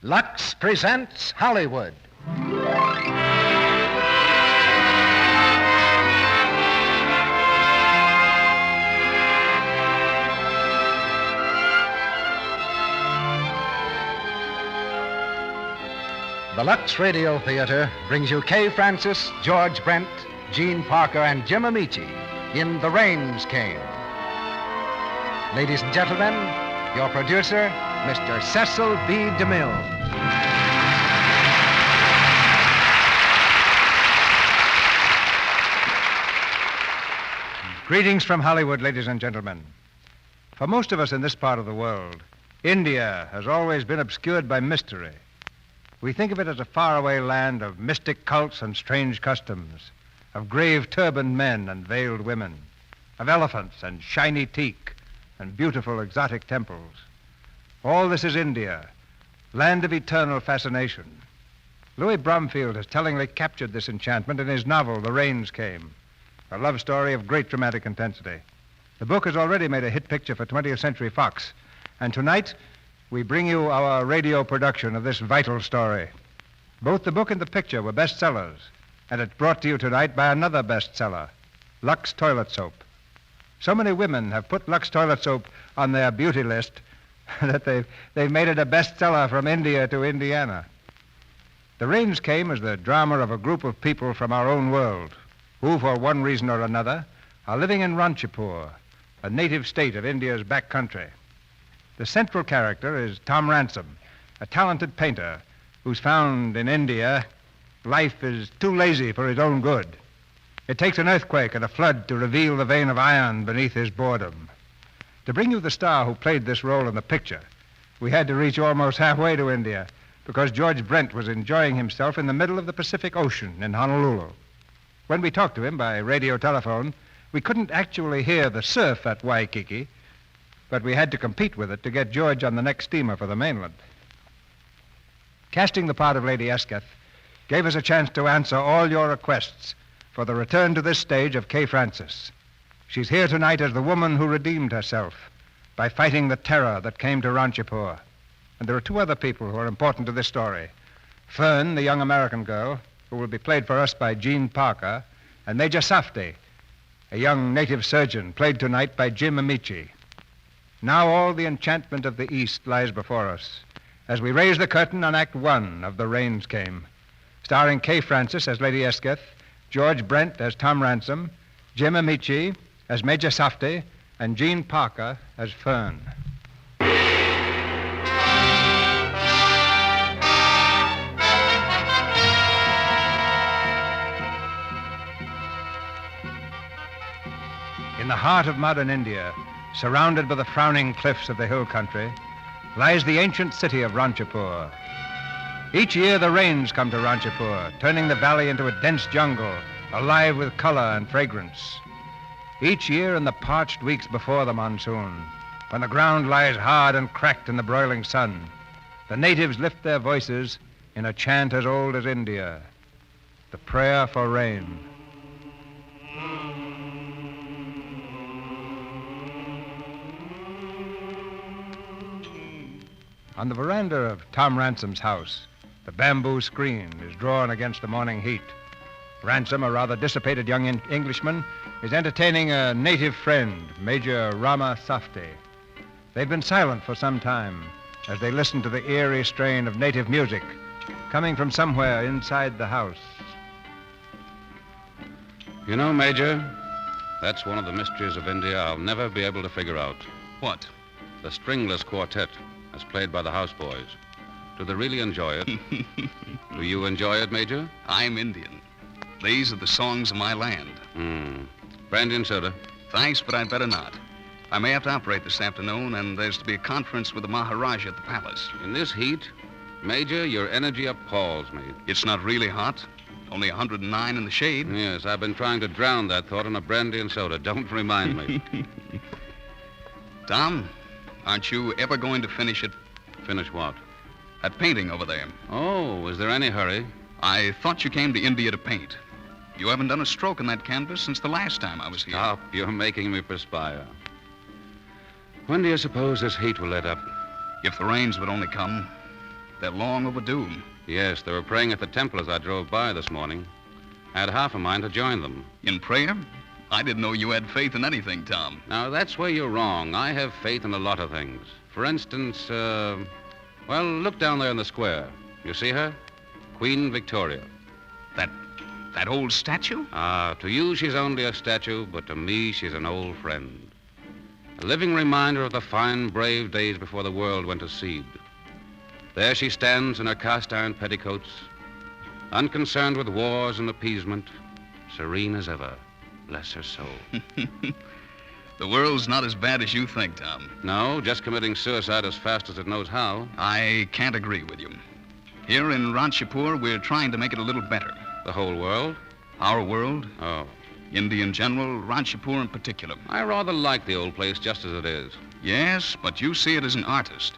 Lux presents Hollywood. The Lux Radio Theatre brings you Kay Francis, George Brent, Gene Parker, and Jim Amici in The Rains Came. Ladies and gentlemen, your producer, Mr. Cecil B. DeMille. Greetings from Hollywood, ladies and gentlemen. For most of us in this part of the world, India has always been obscured by mystery. We think of it as a faraway land of mystic cults and strange customs, of grave turbaned men and veiled women, of elephants and shiny teak and beautiful exotic temples. All this is India, land of eternal fascination. Louis Bromfield has tellingly captured this enchantment in his novel, The Rains Came, a love story of great dramatic intensity. The book has already made a hit picture for 20th Century Fox, and tonight we bring you our radio production of this vital story. Both the book and the picture were bestsellers, and it's brought to you tonight by another bestseller, Lux Toilet Soap. So many women have put Lux Toilet Soap on their beauty list that they've made it a bestseller from India to Indiana. The Rains Came as the drama of a group of people from our own world who, for one reason or another, are living in Ranchipur, a native state of India's back country. The central character is Tom Ransome, a talented painter who's found in India life is too lazy for his own good. It takes an earthquake and a flood to reveal the vein of iron beneath his boredom. To bring you the star who played this role in the picture, we had to reach almost halfway to India because George Brent was enjoying himself in the middle of the Pacific Ocean in Honolulu. When we talked to him by radio telephone, we couldn't actually hear the surf at Waikiki, but we had to compete with it to get George on the next steamer for the mainland. Casting the part of Lady Esketh gave us a chance to answer all your requests for the return to this stage of Kay Francis. She's here tonight as the woman who redeemed herself by fighting the terror that came to Ranchipur. And there are two other people who are important to this story. Fern, the young American girl, who will be played for us by Gene Parker, and Major Safti, a young native surgeon, played tonight by Jim Amici. Now all the enchantment of the East lies before us as we raise the curtain on Act One of The Rains Came, starring Kay Francis as Lady Esketh, George Brent as Tom Ransome, Jim Amici as Major Safti, and Gene Parker as Fern. In the heart of modern India, surrounded by the frowning cliffs of the hill country, lies the ancient city of Ranchipur. Each year the rains come to Ranchipur, turning the valley into a dense jungle, alive with color and fragrance. Each year in the parched weeks before the monsoon, when the ground lies hard and cracked in the broiling sun, the natives lift their voices in a chant as old as India, the prayer for rain. On the veranda of Tom Ransome's house, the bamboo screen is drawn against the morning heat. Ransome, a rather dissipated young Englishman, is entertaining a native friend, Major Rama Safti. They've been silent for some time as they listen to the eerie strain of native music coming from somewhere inside the house. You know, Major, that's one of the mysteries of India I'll never be able to figure out. What? The stringless quartet, as played by the houseboys. Do they really enjoy it? Do you enjoy it, Major? I'm Indian. These are the songs of my land. Brandy and soda. Thanks, but I'd better not. I may have to operate this afternoon, and there's to be a conference with the Maharaja at the palace. In this heat, Major, your energy appalls me. It's not really hot. Only 109 in the shade. Yes, I've been trying to drown that thought in a brandy and soda. Don't remind me. Tom, aren't you ever going to finish it? Finish what? That painting over there. Oh, is there any hurry? I thought you came to India to paint. You haven't done a stroke on that canvas since the last time I was here. Stop. You're making me perspire. When do you suppose this heat will let up? If the rains would only come. They're long overdue. Yes, they were praying at the temple as I drove by this morning. I had half a mind to join them. In prayer? I didn't know you had faith in anything, Tom. Now, that's where you're wrong. I have faith in a lot of things. For instance, well, look down there in the square. You see her? Queen Victoria. That old statue? Ah, to you she's only a statue, but to me she's an old friend. A living reminder of the fine, brave days before the world went to seed. There she stands in her cast-iron petticoats, unconcerned with wars and appeasement, serene as ever. Bless her soul. The world's not as bad as you think, Tom. No, just committing suicide as fast as it knows how. I can't agree with you. Here in Ranchipur, we're trying to make it a little better. The whole world? Our world, Oh. India in general, Ranchipur in particular. I rather like the old place just as it is. Yes, but you see it as an artist.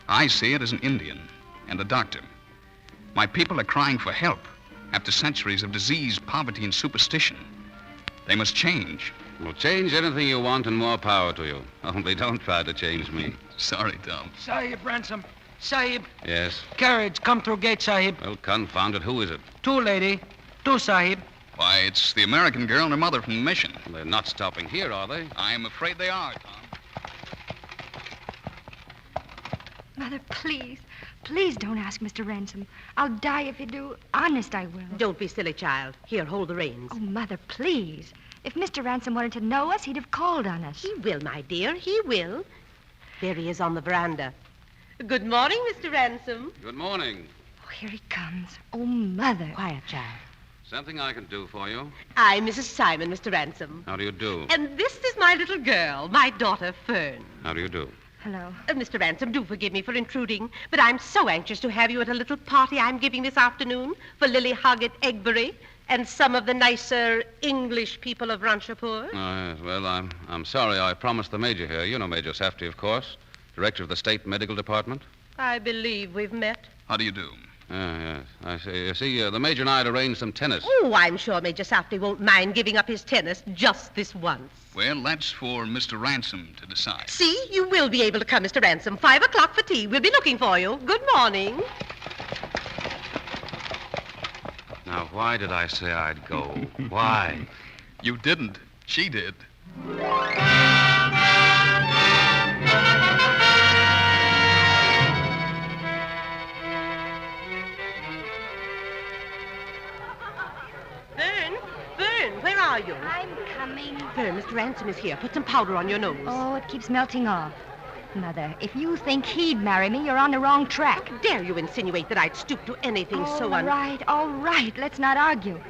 I see it as an Indian and a doctor. My people are crying for help after centuries of disease, poverty, and superstition. They must change. Well, change anything you want and more power to you. Only don't try to change me. Sorry, Tom. Sahib, Ransome. Sahib, Yes? carriage, come through gate, Sahib. Well, confound it, who is it? Two, lady. Two, Sahib. Why, it's the American girl and her mother from the mission. They're not stopping here, are they? I'm afraid they are, Tom. Mother, please. Please don't ask Mr. Ransome. I'll die if you do. Honest, I will. Don't be silly, child. Here, hold the reins. Oh, Mother, please. If Mr. Ransome wanted to know us, he'd have called on us. He will, my dear. He will. There he is on the veranda. Good morning, Mr. Ransome. Good morning. Oh, here he comes. Oh, Mother. Quiet, child. Something I can do for you? I'm Mrs. Simon, Mr. Ransome. How do you do? And this is my little girl, my daughter, Fern. How do you do? Hello. Mr. Ransome, do forgive me for intruding, but I'm so anxious to have you at a little party I'm giving this afternoon for Lily Hoggett Egbury and some of the nicer English people of Ranchipur. Oh, yes. Well, I'm sorry. I promised the Major here. You know Major Safti, of course. Director of the State Medical Department. I believe we've met. How do you do? Yes. I see. You see, the Major and I had arranged some tennis. Oh, I'm sure Major Safti won't mind giving up his tennis just this once. Well, that's for Mr. Ransome to decide. See, you will be able to come, Mr. Ransome. 5 o'clock for tea. We'll be looking for you. Good morning. Now, why did I say I'd go? Why? You didn't. She did. Fern, where are you? I'm coming. Fern, Mr. Ransome is here. Put some powder on your nose. Oh, it keeps melting off. Mother, if you think he'd marry me, you're on the wrong track. How dare you insinuate that I'd stoop to anything so All right. Let's not argue.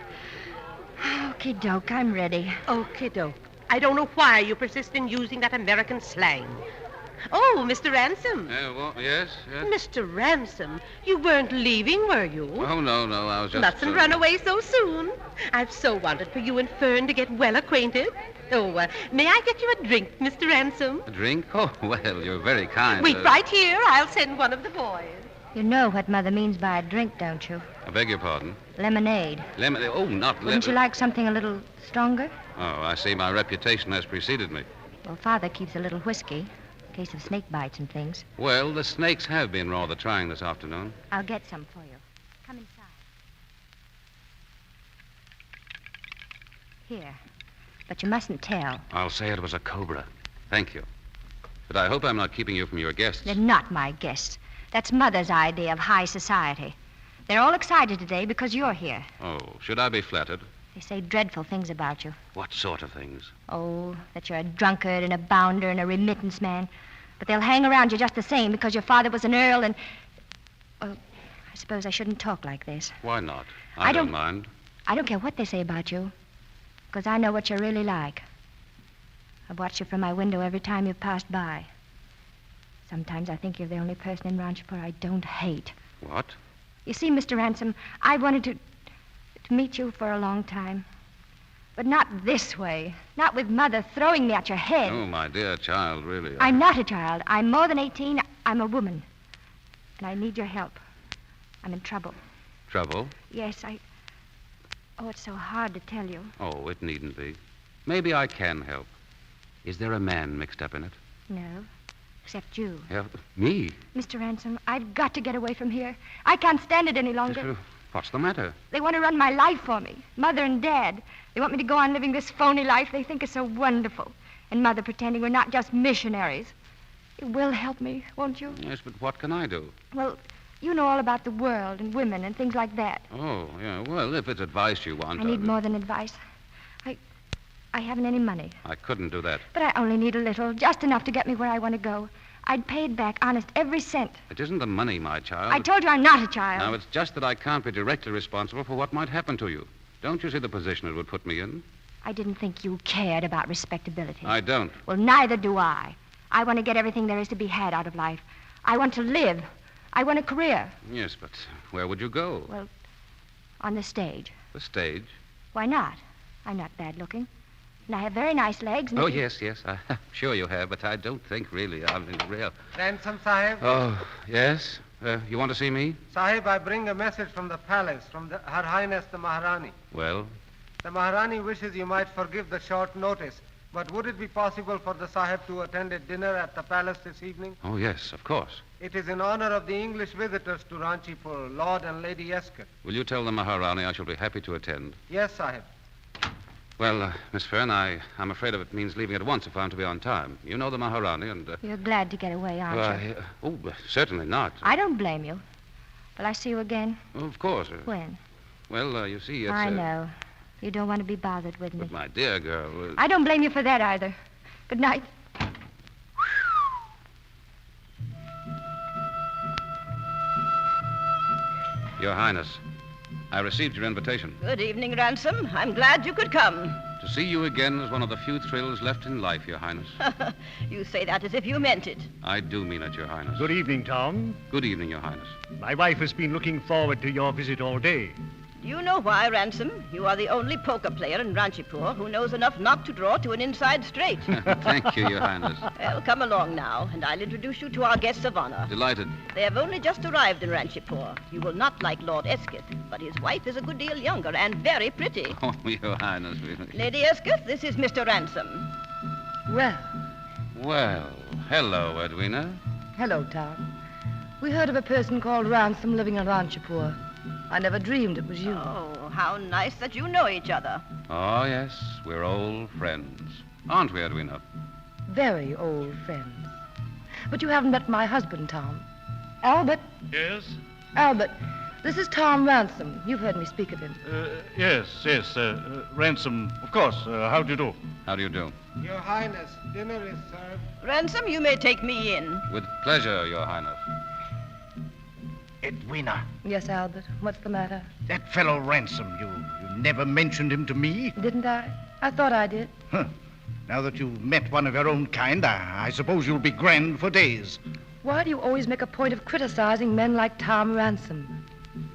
Okay, doke, I'm ready. Okie doke. I don't know why you persist in using that American slang. Oh, Mr. Ransome. Well, yes? Mr. Ransome, you weren't leaving, were you? Oh, no, I was just... Mustn't run away so soon. I've so wanted for you and Fern to get well acquainted. Oh, may I get you a drink, Mr. Ransome? A drink? Oh, well, you're very kind. Wait right here. I'll send one of the boys. You know what Mother means by a drink, don't you? I beg your pardon? Lemonade. Oh, not lemon. Wouldn't you like something a little stronger? Oh, I see. My reputation has preceded me. Well, Father keeps a little whiskey, in case of snake bites and things. Well, the snakes have been rather trying this afternoon. I'll get some for you. Come inside. Here. But you mustn't tell. I'll say it was a cobra. Thank you. But I hope I'm not keeping you from your guests. They're not my guests. That's Mother's idea of high society. They're all excited today because you're here. Oh, should I be flattered? They say dreadful things about you. What sort of things? Oh, that you're a drunkard and a bounder and a remittance man. But they'll hang around you just the same because your father was an earl and... Well, I suppose I shouldn't talk like this. Why not? I don't mind. I don't care what they say about you, because I know what you're really like. I've watched you from my window every time you've passed by. Sometimes I think you're the only person in Ranchipur I don't hate. What? You see, Mr. Ransome, I wanted to meet you for a long time. But not this way. Not with Mother throwing me at your head. Oh, my dear child, really. I'm not a child. I'm more than 18. I'm a woman. And I need your help. I'm in trouble. Trouble? Yes, Oh, it's so hard to tell you. Oh, it needn't be. Maybe I can help. Is there a man mixed up in it? No. Except you. Yeah, me? Mr. Ransom, I've got to get away from here. I can't stand it any longer. What's the matter? They want to run my life for me. Mother and Dad. They want me to go on living this phony life they think is so wonderful. And Mother pretending we're not just missionaries. You will help me, won't you? Yes, but what can I do? Well, you know all about the world and women and things like that. Oh, yeah. Well, if it's advice you want... I need more than advice. I haven't any money. I couldn't do that. But I only need a little, just enough to get me where I want to go. I'd pay it back, honest, every cent. It isn't the money, my child. I told you I'm not a child. Now, it's just that I can't be directly responsible for what might happen to you. Don't you see the position it would put me in? I didn't think you cared about respectability. I don't. Well, neither do I. I want to get everything there is to be had out of life. I want to live. I want a career. Yes, but where would you go? Well, on the stage. The stage? Why not? I'm not bad looking. And I have very nice legs. And Oh, yes. I'm sure you have, but I don't think really I'm in real... Ransom, Sahib? Oh, yes? You want to see me? Sahib, I bring a message from the palace, from Her Highness the Maharani. Well? The Maharani wishes you might forgive the short notice, but would it be possible for the Sahib to attend a dinner at the palace this evening? Oh, yes, of course. It is in honor of the English visitors to Ranchipur, Lord and Lady Esketh. Will you tell the Maharani I shall be happy to attend? Yes, Sahib. Well, Miss Fern, I'm afraid it means leaving at once if I'm to be on time. You know the Maharani and... You're glad to get away, aren't you? Certainly not. I don't blame you. Will I see you again? Oh, of course. When? Well, you see, it's... I know. You don't want to be bothered with me. But, my dear girl... I don't blame you for that either. Good night. Your Highness, I received your invitation. Good evening, Ransom. I'm glad you could come. To see you again is one of the few thrills left in life, Your Highness. You say that as if you meant it. I do mean it, Your Highness. Good evening, Tom. Good evening, Your Highness. My wife has been looking forward to your visit all day. Do you know why, Ransom? You are the only poker player in Ranchipur who knows enough not to draw to an inside straight. Thank you, Your Highness. Well, come along now, and I'll introduce you to our guests of honor. Delighted. They have only just arrived in Ranchipur. You will not like Lord Esketh, but his wife is a good deal younger and very pretty. Oh, Your Highness. Lady Esketh, this is Mr. Ransom. Well, Hello, Edwina. hello, Tom. We heard of a person called Ransome living in Ranchipur. I never dreamed it was you. Oh, how nice that you know each other. Oh, yes, we're old friends. Aren't we, Edwina? Very old friends. But you haven't met my husband, Tom. Albert. Yes? Albert, this is Tom Ransome. You've heard me speak of him. Yes. Ransom, of course. How do you do? How do you do? Your Highness, dinner is served. Ransom, you may take me in. With pleasure, Your Highness. Edwina, Yes, Albert. What's the matter? that fellow Ransom, you never mentioned him to me? Didn't I? I thought I did. Huh. Now that you've met one of your own kind, I suppose you'll be grand for days. Why do you always make a point of criticizing men like Tom Ransome?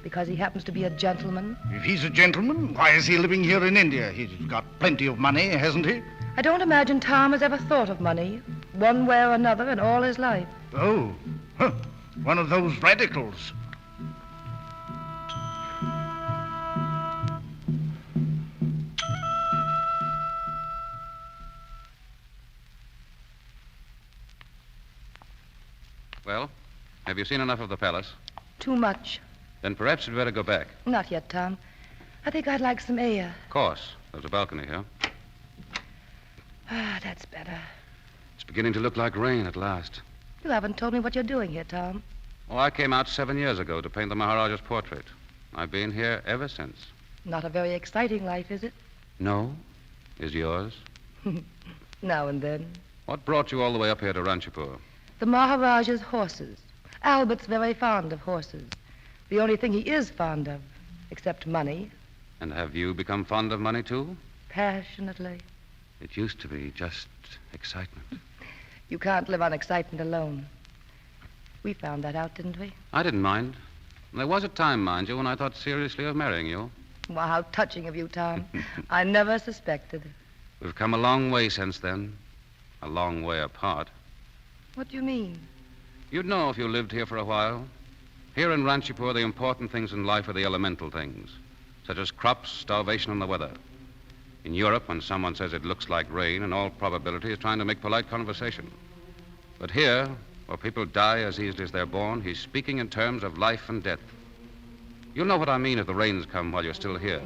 Because he happens to be a gentleman? If he's a gentleman, why is he living here in India? He's got plenty of money, hasn't he? I don't imagine Tom has ever thought of money, one way or another, in all his life. Oh, huh. One of those radicals. Well, have you seen enough of the palace? Too much. Then perhaps you'd better go back. Not yet, Tom. I think I'd like some air. Of course. There's a balcony here. Ah, that's better. It's beginning to look like rain at last. You haven't told me what you're doing here, Tom. Oh, I came out 7 years ago to paint the Maharaja's portrait. I've been here ever since. Not a very exciting life, is it? No? Is yours? Now and then. What brought you all the way up here to Ranchipur? The Maharaja's horses. Albert's very fond of horses. The only thing he is fond of, except money. And have you become fond of money, too? Passionately. It used to be just excitement. You can't live on excitement alone. We found that out, didn't we? I didn't mind. There was a time, mind you, when I thought seriously of marrying you. Well, how touching of you, Tom. I never suspected. We've come a long way since then. A long way apart. What do you mean? You'd know if you lived here for a while. Here in Ranchipur, the important things in life are the elemental things, such as crops, starvation, and the weather. In Europe, when someone says it looks like rain, in all probability is trying to make polite conversation. But here, where people die as easily as they're born, he's speaking in terms of life and death. You'll know what I mean if the rains come while you're still here.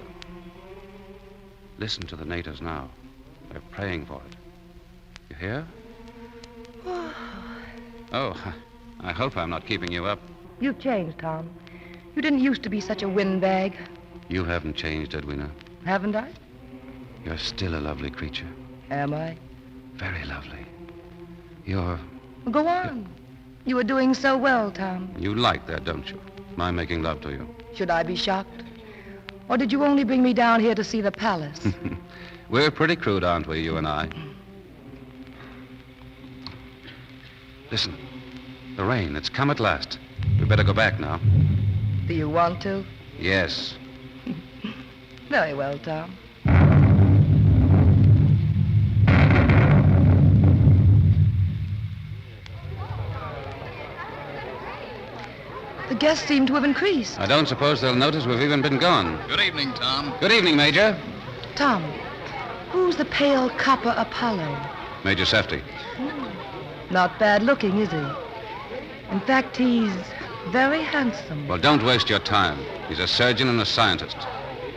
Listen to the natives now. They're praying for it. You hear? Oh, I hope I'm not keeping you up. You've changed, Tom. You didn't used to be such a windbag. You haven't changed, Edwina. Haven't I? You're still a lovely creature. Am I? Very lovely. You're... Well, go on. You were doing so well, Tom. You like that, don't you? My making love to you. Should I be shocked? Or did you only bring me down here to see the palace? We're pretty crude, aren't we, you and I? Listen. The rain. It's come at last. We better go back now. Do you want to? Yes. Very well, Tom. The guests seem to have increased. I don't suppose they'll notice we've even been gone. Good evening, Tom. Good evening, Major. Tom, who's the pale copper Apollo? Major Safti. Not bad looking, is he? In fact, he's very handsome. Well, don't waste your time. He's a surgeon and a scientist.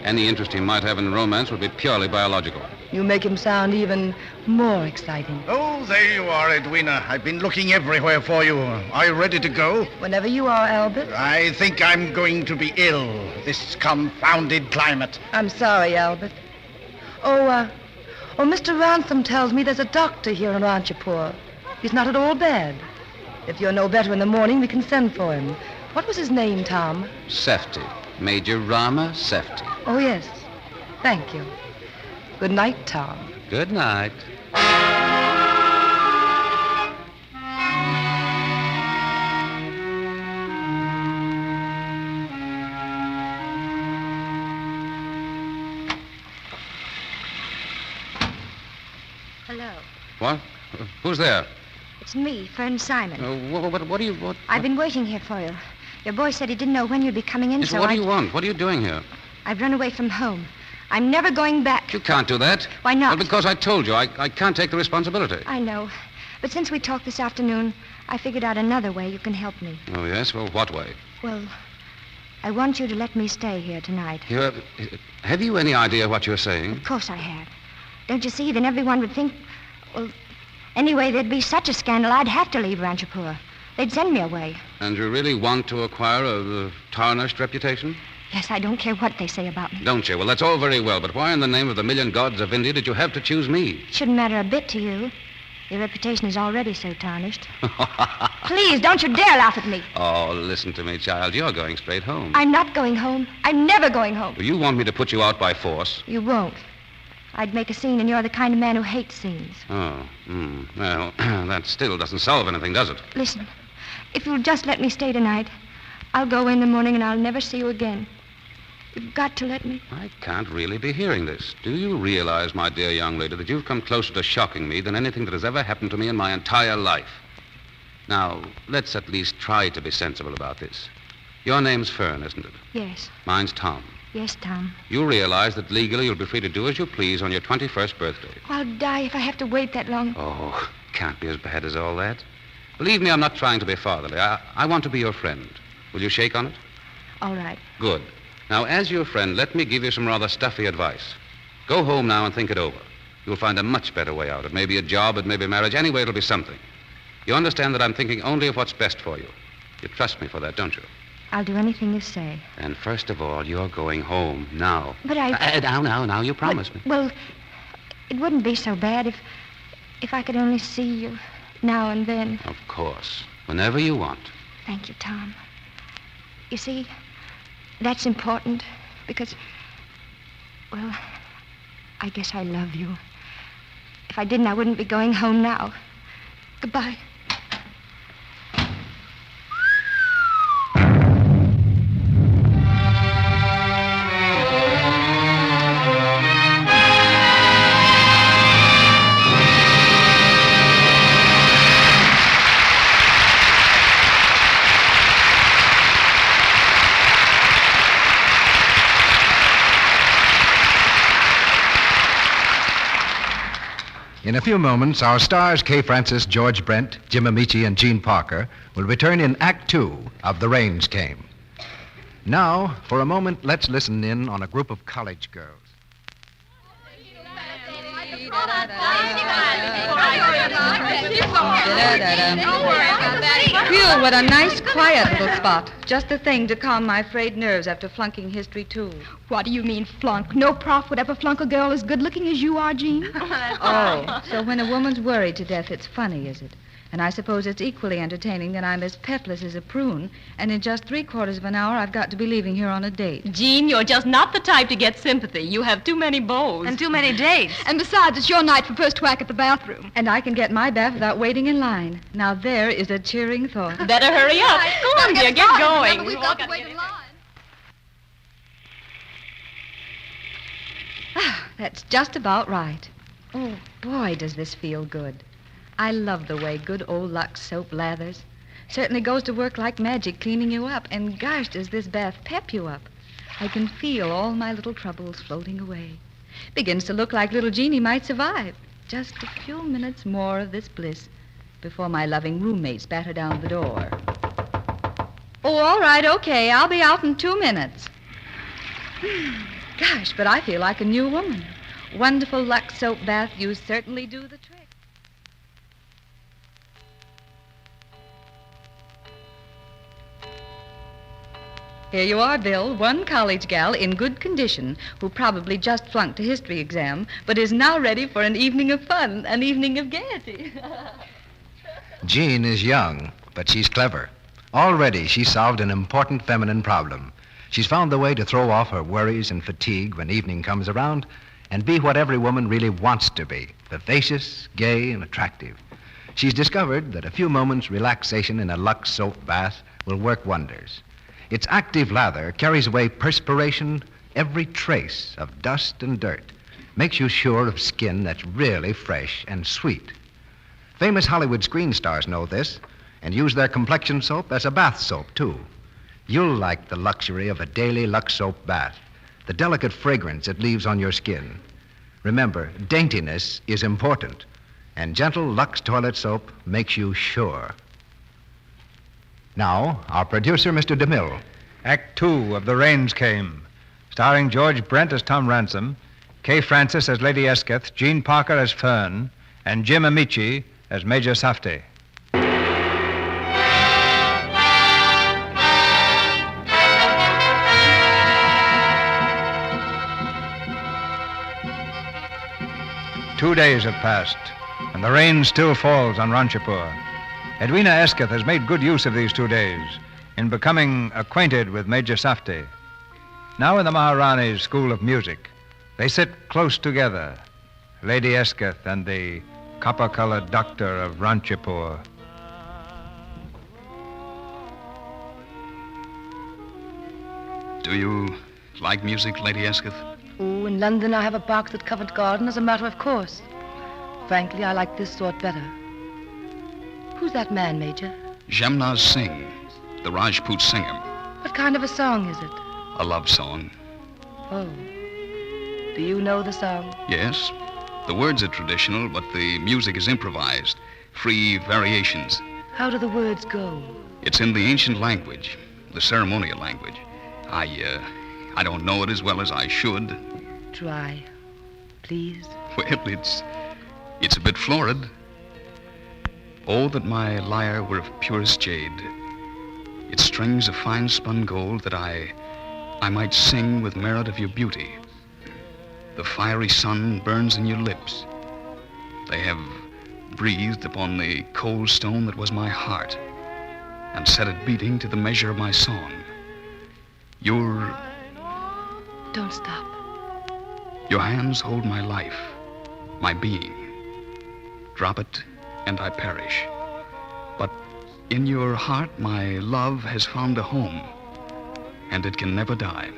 Any interest he might have in romance would be purely biological. You make him sound even more exciting. Oh, there you are, Edwina. I've been looking everywhere for you. Are you ready to go? Whenever you are, Albert. I think I'm going to be ill. This confounded climate. I'm sorry, Albert. Oh, Mr. Ransome tells me there's a doctor here in Ranchipur. He's not at all bad. If you're no better in the morning, we can send for him. What was his name, Tom? Safti. Major Rama Safti. Oh, yes. Thank you. Good night, Tom. Good night. Hello. What? Who's there? It's me, Fern Simon. What do you... What? I've been waiting here for you. Your boy said he didn't know when you'd be coming in, Yes, so what do you want? What are you doing here? I've run away from home. I'm never going back. You can't do that. Why not? Well, because I told you. I can't take the responsibility. I know. But since we talked this afternoon, I figured out another way you can help me. Oh, yes? Well, what way? Well, I want you to let me stay here tonight. Have you any idea what you're saying? Of course I have. Don't you see? Then everyone would think... Well, anyway, there'd be such a scandal, I'd have to leave Ranchipur. They'd send me away. And you really want to acquire a tarnished reputation? Yes, I don't care what they say about me. Don't you? Well, that's all very well, but why in the name of the million gods of India did you have to choose me? Shouldn't matter a bit to you. Your reputation is already so tarnished. Please, don't you dare laugh at me. Oh, listen to me, child. You're going straight home. I'm not going home. I'm never going home. Well, you want me to put you out by force? You won't. I'd make a scene, and you're the kind of man who hates scenes. Oh, well, that still doesn't solve anything, does it? Listen, if you'll just let me stay tonight, I'll go in the morning and I'll never see you again. You've got to let me. I can't really be hearing this. Do you realize, my dear young lady, that you've come closer to shocking me than anything that has ever happened to me in my entire life? Now, let's at least try to be sensible about this. Your name's Fern, isn't it? Yes. Mine's Tom. Yes, Tom. You realize that legally you'll be free to do as you please on your 21st birthday. I'll die if I have to wait that long. Oh, can't be as bad as all that. Believe me, I'm not trying to be fatherly. I want to be your friend. Will you shake on it? All right. Good. Now, as your friend, let me give you some rather stuffy advice. Go home now and think it over. You'll find a much better way out. It may be a job, it may be marriage. Anyway, it'll be something. You understand that I'm thinking only of what's best for you. You trust me for that, don't you? I'll do anything you say. And first of all, you're going home now. But I... Now, you promised me. Well, it wouldn't be so bad if I could only see you now and then. Of course. Whenever you want. Thank you, Tom. You see, that's important because, well, I guess I love you. If I didn't, I wouldn't be going home now. Goodbye. In a few moments, our stars, Kay Francis, George Brent, Jim Amici, and Gene Parker, will return in Act Two of The Rains Came. Now, for a moment, let's listen in on a group of college girls. Phew, what a nice, quiet little spot. Just the thing to calm my frayed nerves after flunking history, too. What do you mean, flunk? No prof would ever flunk a girl as good-looking as you are, Jean. Oh, so when a woman's worried to death, it's funny, is it? And I suppose it's equally entertaining that I'm as petless as a prune, and in just 3/4 of an hour, I've got to be leaving here on a date. Jean, you're just not the type to get sympathy. You have too many beaux. And too many dates. And besides, it's your night for first whack at the bathroom. And I can get my bath without waiting in line. Now there is a cheering thought. Better hurry up. Go on, dear, get going. Remember, we've got to wait in line. That's just about right. Oh, boy, does this feel good. I love the way good old Lux soap lathers. Certainly goes to work like magic cleaning you up. And gosh, does this bath pep you up. I can feel all my little troubles floating away. Begins to look like little Jeannie might survive. Just a few minutes more of this bliss before my loving roommates batter down the door. Oh, all right, okay. I'll be out in 2 minutes. Gosh, but I feel like a new woman. Wonderful Lux soap bath, you certainly do the trick. Here you are, Bill, one college gal in good condition who probably just flunked a history exam, but is now ready for an evening of fun, an evening of gaiety. Jean is young, but she's clever. Already, she's solved an important feminine problem. She's found the way to throw off her worries and fatigue when evening comes around and be what every woman really wants to be, vivacious, gay, and attractive. She's discovered that a few moments' relaxation in a Lux soap bath will work wonders. Its active lather carries away perspiration, every trace of dust and dirt, makes you sure of skin that's really fresh and sweet. Famous Hollywood screen stars know this and use their complexion soap as a bath soap, too. You'll like the luxury of a daily Lux soap bath, the delicate fragrance it leaves on your skin. Remember, daintiness is important, and gentle Lux toilet soap makes you sure. Now, our producer, Mr. DeMille. Act Two of The Rains Came, starring George Brent as Tom Ransome, Kay Francis as Lady Esketh, Gene Parker as Fern, and Jim Amici as Major Safti. Two days have passed, and the rain still falls on Ranchipur. Edwina Esketh has made good use of these 2 days in becoming acquainted with Major Safti. Now in the Maharani's School of Music, they sit close together, Lady Esketh and the copper-colored doctor of Ranchipur. Do you like music, Lady Esketh? Oh, in London I have a box at Covent Garden as a matter of course. Frankly, I like this sort better. Who's that man, Major? Jamnaz Singh, the Rajput singer. What kind of a song is it? A love song. Oh. Do you know the song? Yes. The words are traditional, but the music is improvised. Free variations. How do the words go? It's in the ancient language, the ceremonial language. I don't know it as well as I should. Try, please. Well, it's a bit florid. Oh, that my lyre were of purest jade, its strings of fine spun gold, that I might sing with merit of your beauty. The fiery sun burns in your lips. They have breathed upon the cold stone that was my heart, and set it beating to the measure of my song. Don't stop. Your hands hold my life, my being. Drop it, and I perish. But in your heart, my love has found a home, and it can never die.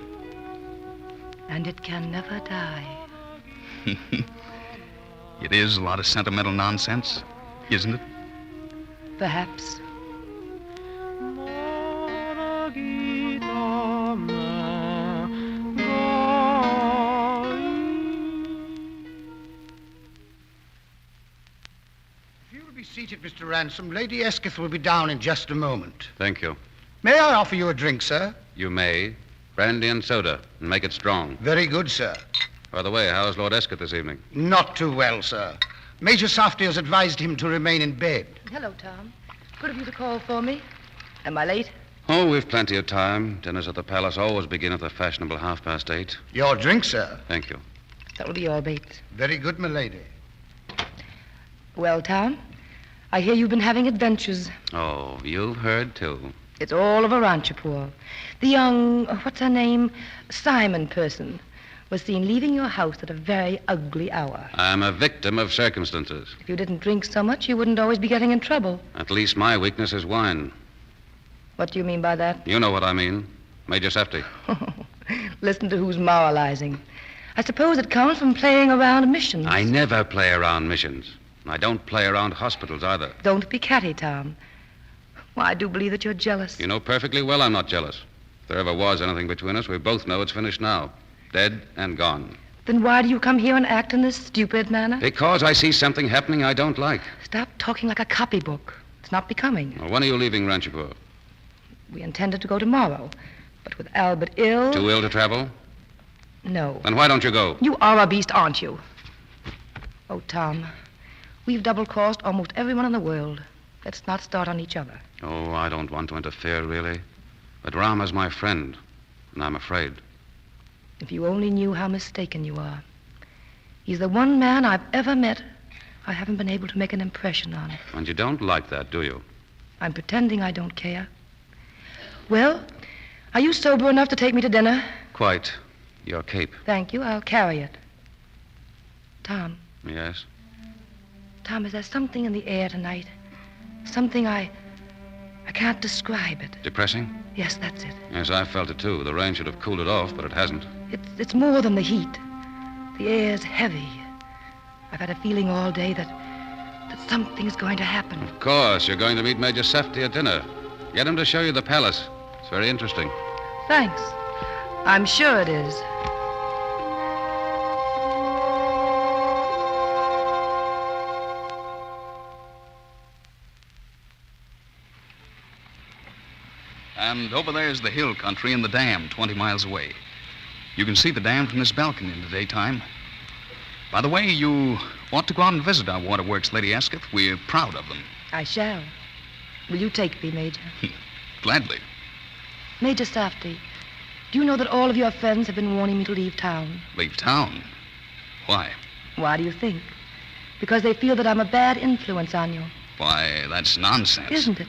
And it can never die. It is a lot of sentimental nonsense, isn't it? Perhaps. seated, Mr. Ransome. Lady Esketh will be down in just a moment. Thank you. May I offer you a drink, sir? You may. Brandy and soda, and make it strong. Very good, sir. By the way, how's Lord Esketh this evening? Not too well, sir. Major Safti has advised him to remain in bed. Hello, Tom. Good of you to call for me. Am I late? Oh, we've plenty of time. Dinners at the palace always begin at the fashionable 8:30. Your drink, sir. Thank you. That'll be all, Bates. Very good, milady. Well, Tom, I hear you've been having adventures. Oh, you've heard, too. It's all over Ranchipur. The young, what's her name, Simon person, was seen leaving your house at a very ugly hour. I'm a victim of circumstances. If you didn't drink so much, you wouldn't always be getting in trouble. At least my weakness is wine. What do you mean by that? You know what I mean. Major Safti. Listen to who's moralizing. I suppose it comes from playing around missions. I never play around missions. I don't play around hospitals either. Don't be catty, Tom. Well, I do believe that you're jealous. You know perfectly well I'm not jealous. If there ever was anything between us, we both know it's finished now. Dead and gone. Then why do you come here and act in this stupid manner? Because I see something happening I don't like. Stop talking like a copybook. It's not becoming. Well, when are you leaving Ranchipur? We intended to go tomorrow, but with Albert ill... Too ill to travel? No. Then why don't you go? You are a beast, aren't you? Oh, Tom, we've double-crossed almost everyone in the world. Let's not start on each other. Oh, I don't want to interfere, really. But Rama's my friend, and I'm afraid. If you only knew how mistaken you are. He's the one man I've ever met I haven't been able to make an impression on. And you don't like that, do you? I'm pretending I don't care. Well, are you sober enough to take me to dinner? Quite. Your cape. Thank you. I'll carry it. Tom. Yes? Tom, is there something in the air tonight? Something I can't describe it. Depressing? Yes, that's it. Yes, I felt it too. The rain should have cooled it off, but it hasn't. It's more than the heat. The air's heavy. I've had a feeling all day that something's going to happen. Of course. You're going to meet Major Safti at dinner. Get him to show you the palace. It's very interesting. Thanks. I'm sure it is. And over there's the hill country and the dam 20 miles away. You can see the dam from this balcony in the daytime. By the way, you ought to go out and visit our waterworks, Lady Esketh. We're proud of them. I shall. Will you take me, Major? Gladly. Major Safti, do you know that all of your friends have been warning me to leave town? Leave town? Why? Why do you think? Because they feel that I'm a bad influence on you. Why, that's nonsense. Isn't it?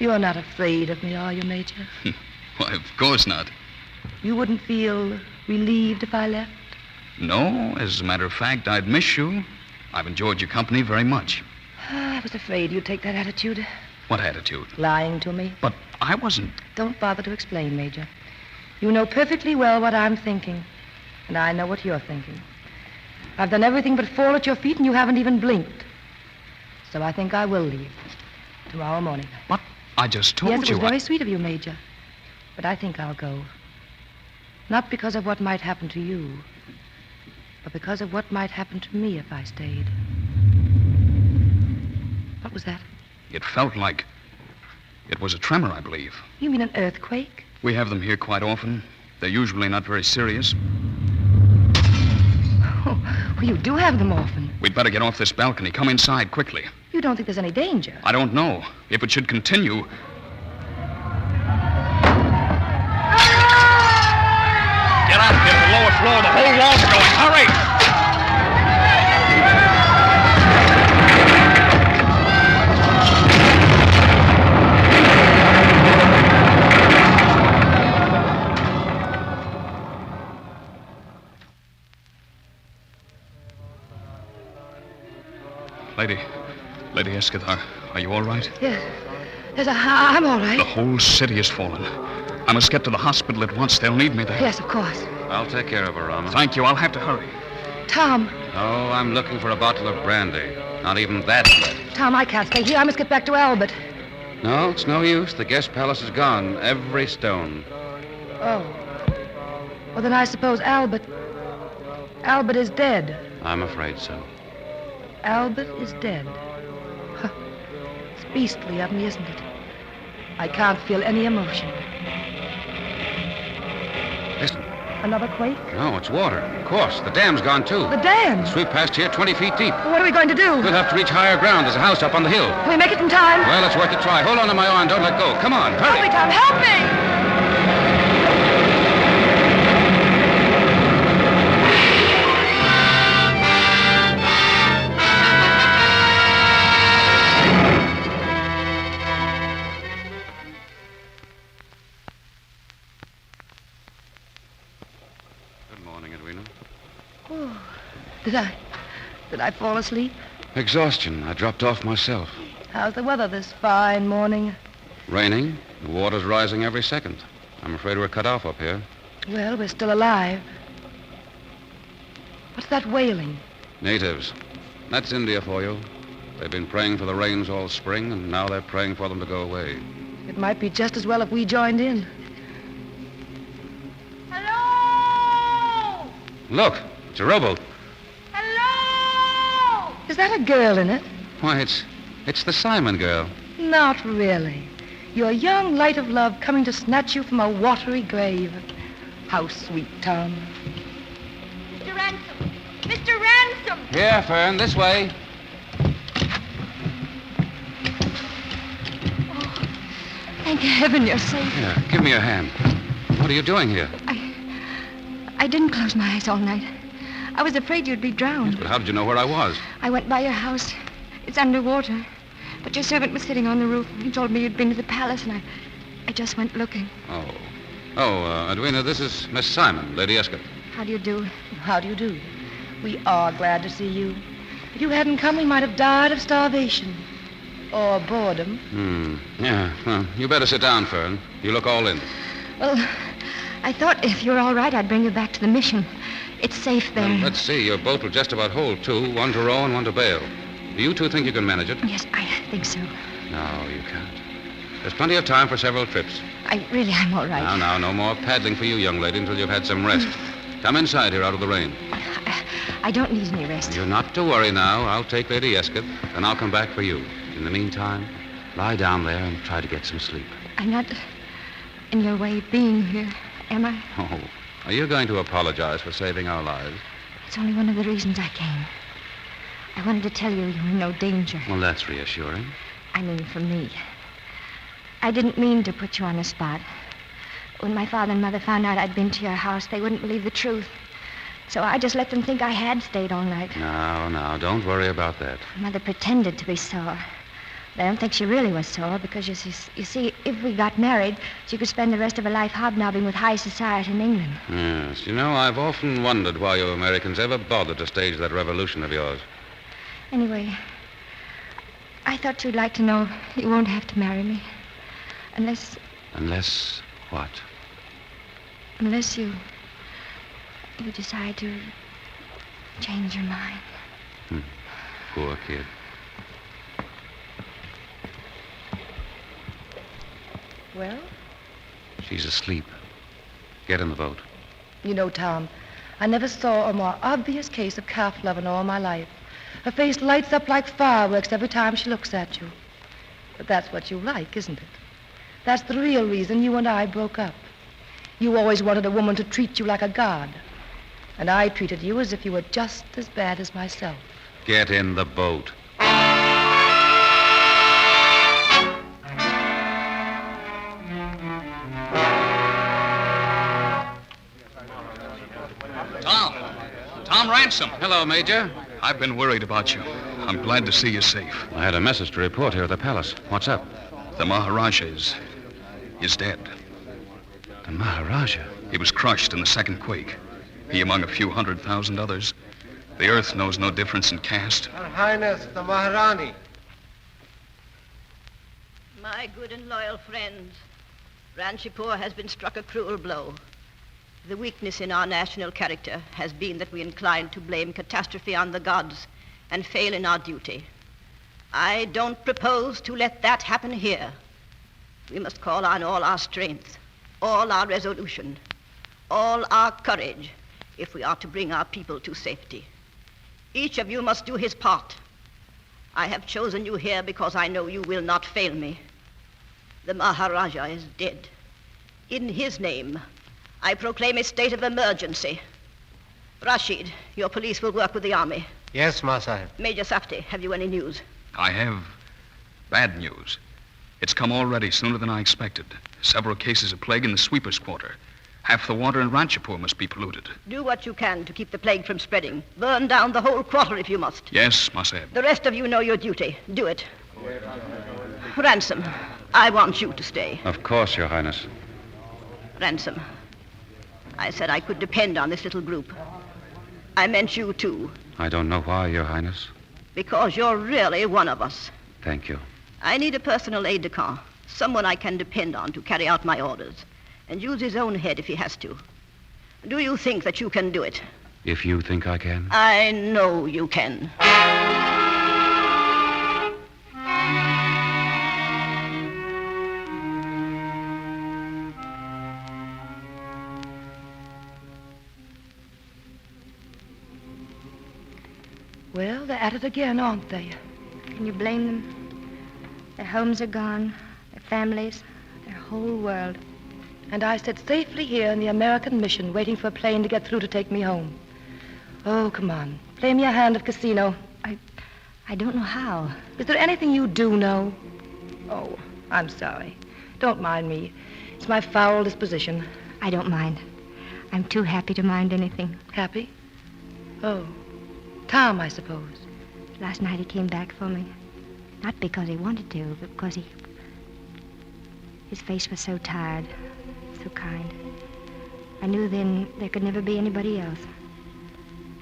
You're not afraid of me, are you, Major? Why, of course not. You wouldn't feel relieved if I left? No, as a matter of fact, I'd miss you. I've enjoyed your company very much. I was afraid you'd take that attitude. What attitude? Lying to me. But I wasn't. Don't bother to explain, Major. You know perfectly well what I'm thinking, and I know what you're thinking. I've done everything but fall at your feet, and you haven't even blinked. So I think I will leave tomorrow morning. What? I just told you. Yes, it was very sweet of you, Major. But I think I'll go. Not because of what might happen to you, but because of what might happen to me if I stayed. What was that? It felt like it was a tremor, I believe. You mean an earthquake? We have them here quite often. They're usually not very serious. Oh, well, you do have them often. We'd better get off this balcony. Come inside quickly. You don't think there's any danger? I don't know. If it should continue... Get out here to the lower floor. The whole wall's going. Hurry! Lady Esketh, are you all right? Yes. Yes, I'm all right. The whole city has fallen. I must get to the hospital at once. They'll need me there. Yes, of course. I'll take care of her, Rama. Thank you. I'll have to hurry. Tom. Oh, I'm looking for a bottle of brandy. Not even that's left. Tom, I can't stay here. I must get back to Albert. No, it's no use. The guest palace is gone. Every stone. Oh. Well, then I suppose Albert is dead. I'm afraid so. Albert is dead. beastly of me, isn't it? I can't feel any emotion. Listen. Another quake? No, it's water. Of course. The dam's gone, too. The dam? It's swept past here 20 feet deep. Well, what are we going to do? We'll have to reach higher ground. There's a house up on the hill. Can we make it in time? Well, it's worth a try. Hold on to my arm. Don't let go. Come on, hurry. Help me, Tom. Help me! Did I fall asleep? Exhaustion. I dropped off myself. How's the weather this fine morning? Raining. The water's rising every second. I'm afraid we're cut off up here. Well, we're still alive. What's that wailing? Natives. That's India for you. They've been praying for the rains all spring, and now they're praying for them to go away. It might be just as well if we joined in. Hello! Look, it's a rowboat. Hello! Is that a girl in it? Why, it's the Simon girl. Not really. Your young light of love coming to snatch you from a watery grave. How sweet, Tom. Mr. Ransome! Mr. Ransome! Here, Fern, this way. Thank heaven you're safe. Here, give me your hand. What are you doing here? I didn't close my eyes all night. I was afraid you'd be drowned. But how did you know where I was? I went by your house. It's underwater. But your servant was sitting on the roof. He told me you'd been to the palace, and I just went looking. Edwina, this is Miss Simon, Lady Esketh. How do you do? How do you do? We are glad to see you. If you hadn't come, we might have died of starvation. Or boredom. Yeah, well, you better sit down, Fern. You look all in. Well, I thought if you were all right, I'd bring you back to the mission. It's safe there. Well, let's see. Your boat will just about hold two, one to row and one to bail. Do you two think you can manage it? Yes, I think so. No, you can't. There's plenty of time for several trips. I'm all right. Now, no more paddling for you, young lady, until you've had some rest. Come inside here out of the rain. I don't need any rest. You're not to worry now. I'll take Lady Esketh, and I'll come back for you. In the meantime, lie down there and try to get some sleep. I'm not in your way of being here, am I? Oh, are you going to apologize for saving our lives? It's only one of the reasons I came. I wanted to tell you you're in no danger. Well, that's reassuring. I mean, for me. I didn't mean to put you on the spot. When my father and mother found out I'd been to your house, they wouldn't believe the truth. So I just let them think I had stayed all night. No, don't worry about that. Mother pretended to be sore. But I don't think she really was sore because, you see, if we got married, she could spend the rest of her life hobnobbing with high society in England. Yes, I've often wondered why you Americans ever bothered to stage that revolution of yours. Anyway, I thought you'd like to know you won't have to marry me. Unless... Unless what? Unless you decide to change your mind. Poor kid. Well? She's asleep. Get in the boat. You know, Tom, I never saw a more obvious case of calf love in all my life. Her face lights up like fireworks every time she looks at you. But that's what you like, isn't it? That's the real reason you and I broke up. You always wanted a woman to treat you like a god. And I treated you as if you were just as bad as myself. Get in the boat. Tom Ransome. Hello, Major. I've been worried about you. I'm glad to see you safe. I had a message to report here at the palace. What's up? The Maharaja is dead. The Maharaja? He was crushed in the second quake. He among a few 100,000 others. The earth knows no difference in caste. Her Highness, the Maharani. My good and loyal friends, Ranchipur has been struck a cruel blow. The weakness in our national character has been that we incline to blame catastrophe on the gods and fail in our duty. I don't propose to let that happen here. We must call on all our strength, all our resolution, all our courage, if we are to bring our people to safety. Each of you must do his part. I have chosen you here because I know you will not fail me. The Maharaja is dead. In his name, I proclaim a state of emergency. Rashid, your police will work with the army. Yes, Ma Sahib. Major Safti, have you any news? I have bad news. It's come already, sooner than I expected. Several cases of plague in the sweepers' quarter. Half the water in Ranchipur must be polluted. Do what you can to keep the plague from spreading. Burn down the whole quarter if you must. Yes, Ma Sahib. The rest of you know your duty. Do it. Ransom, I want you to stay. Of course, Your Highness. Ransom, I said I could depend on this little group. I meant you, too. I don't know why, Your Highness. Because you're really one of us. Thank you. I need a personal aide-de-camp, someone I can depend on to carry out my orders, and use his own head if he has to. Do you think that you can do it? If you think I can. I know you can. Well, they're at it again, aren't they? Can you blame them? Their homes are gone, their families, their whole world. And I sit safely here in the American mission, waiting for a plane to get through to take me home. Oh, come on. Play me a hand at casino. I don't know how. Is there anything you do know? Oh, I'm sorry. Don't mind me. It's my foul disposition. I don't mind. I'm too happy to mind anything. Happy? Oh. Tom, I suppose. Last night he came back for me. Not because he wanted to, but because his face was so tired, so kind. I knew then there could never be anybody else.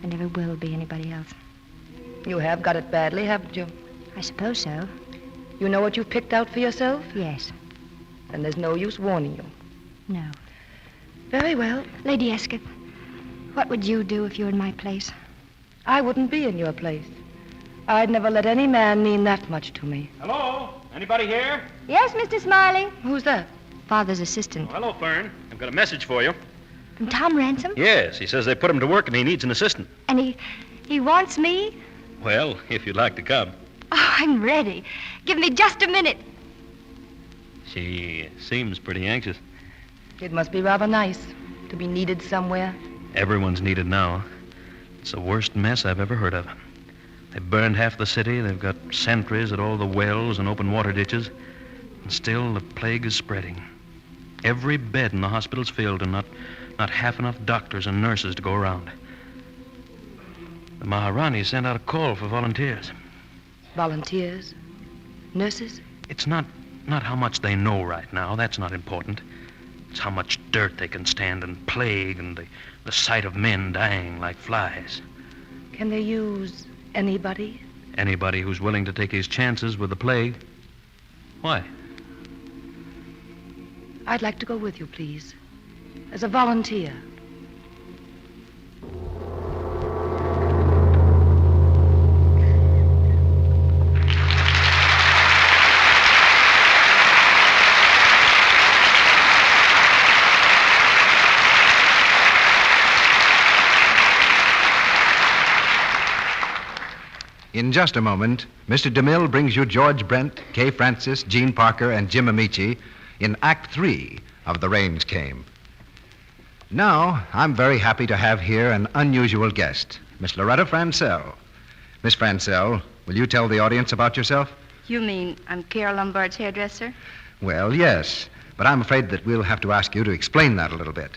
There never will be anybody else. You have got it badly, haven't you? I suppose so. You know what you've picked out for yourself? Yes. Then there's no use warning you. No. Very well. Lady Esketh, what would you do if you were in my place? I wouldn't be in your place. I'd never let any man mean that much to me. Hello? Anybody here? Yes, Mr. Smiley. Who's that? Father's assistant. Oh, hello, Fern. I've got a message for you. From Tom Ransome? Yes, he says they put him to work and he needs an assistant. And he wants me? Well, if you'd like to come. Oh, I'm ready. Give me just a minute. She seems pretty anxious. It must be rather nice to be needed somewhere. Everyone's needed now. It's the worst mess I've ever heard of. They burned half the city. They've got sentries at all the wells and open water ditches. And still the plague is spreading. Every bed in the hospital's filled and not half enough doctors and nurses to go around. The Maharani sent out a call for volunteers. Volunteers? Nurses? It's not how much they know right now. That's not important. It's how much dirt they can stand and plague and the sight of men dying like flies. Can they use anybody? Anybody who's willing to take his chances with the plague. Why? I'd like to go with you, please. As a volunteer. In just a moment, Mr. DeMille brings you George Brent, Kay Francis, Gene Parker, and Jim Amici in Act 3 of The Rains Came. Now, I'm very happy to have here an unusual guest, Miss Loretta Francel. Miss Francel, will you tell the audience about yourself? You mean I'm Carol Lombard's hairdresser? Well, yes, but I'm afraid that we'll have to ask you to explain that a little bit.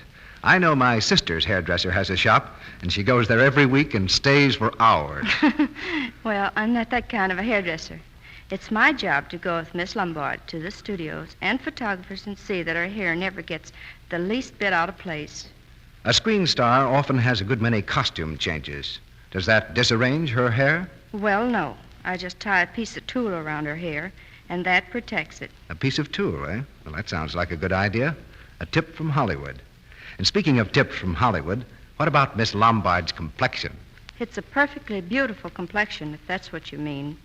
I know my sister's hairdresser has a shop, and she goes there every week and stays for hours. Well, I'm not that kind of a hairdresser. It's my job to go with Miss Lombard to the studios and photographers and see that her hair never gets the least bit out of place. A screen star often has a good many costume changes. Does that disarrange her hair? Well, no. I just tie a piece of tulle around her hair, and that protects it. A piece of tulle, eh? Well, that sounds like a good idea. A tip from Hollywood. And speaking of tips from Hollywood, what about Miss Lombard's complexion? It's a perfectly beautiful complexion, if that's what you mean.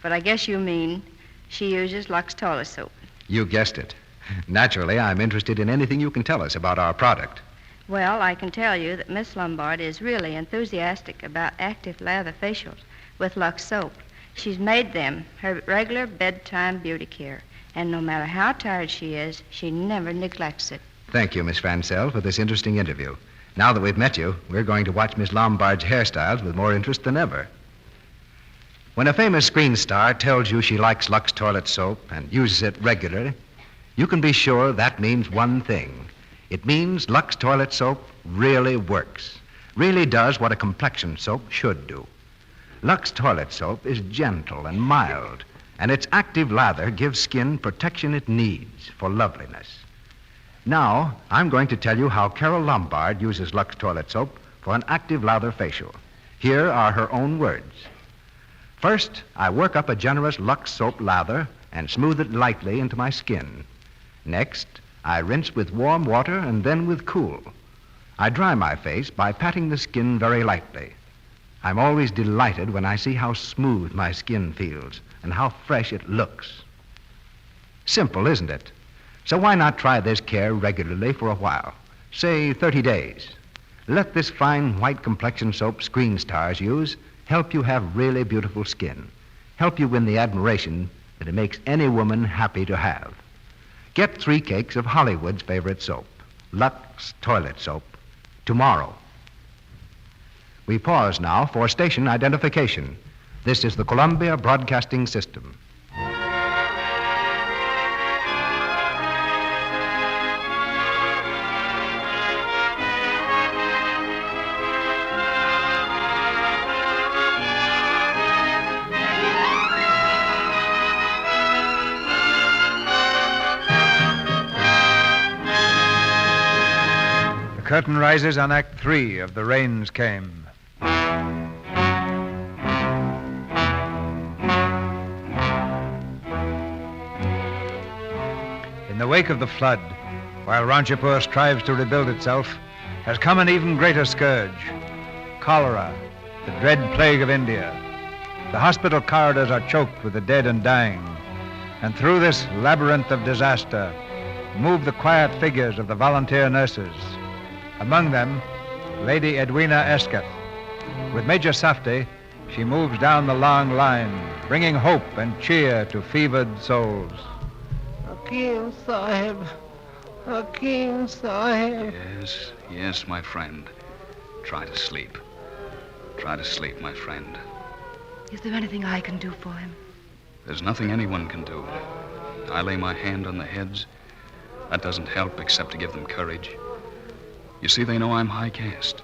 But I guess you mean she uses Lux toilet soap. You guessed it. Naturally, I'm interested in anything you can tell us about our product. Well, I can tell you that Miss Lombard is really enthusiastic about active lather facials with Lux soap. She's made them her regular bedtime beauty care. And no matter how tired she is, she never neglects it. Thank you, Miss Francel, for this interesting interview. Now that we've met you, we're going to watch Miss Lombard's hairstyles with more interest than ever. When a famous screen star tells you she likes Lux toilet soap and uses it regularly, you can be sure that means one thing. It means Lux toilet soap really works, really does what a complexion soap should do. Lux toilet soap is gentle and mild, and its active lather gives skin protection it needs for loveliness. Now, I'm going to tell you how Carol Lombard uses Lux toilet soap for an active lather facial. Here are her own words. First, I work up a generous Lux soap lather and smooth it lightly into my skin. Next, I rinse with warm water and then with cool. I dry my face by patting the skin very lightly. I'm always delighted when I see how smooth my skin feels and how fresh it looks. Simple, isn't it? So why not try this care regularly for a while, say 30 days. Let this fine white complexion soap screen stars use help you have really beautiful skin, help you win the admiration that it makes any woman happy to have. Get 3 cakes of Hollywood's favorite soap, Lux toilet soap, tomorrow. We pause now for station identification. This is the Columbia Broadcasting System. The curtain rises on Act 3 of The Rains Came. In the wake of the flood, while Ranchipur strives to rebuild itself, has come an even greater scourge, cholera, the dread plague of India. The hospital corridors are choked with the dead and dying, and through this labyrinth of disaster move the quiet figures of the volunteer nurses. Among them, Lady Edwina Esketh. With Major Safti, she moves down the long line, bringing hope and cheer to fevered souls. Hakim Sahib. Hakim Sahib. Yes, my friend. Try to sleep. Try to sleep, my friend. Is there anything I can do for him? There's nothing anyone can do. I lay my hand on the heads. That doesn't help except to give them courage. You see, they know I'm high caste.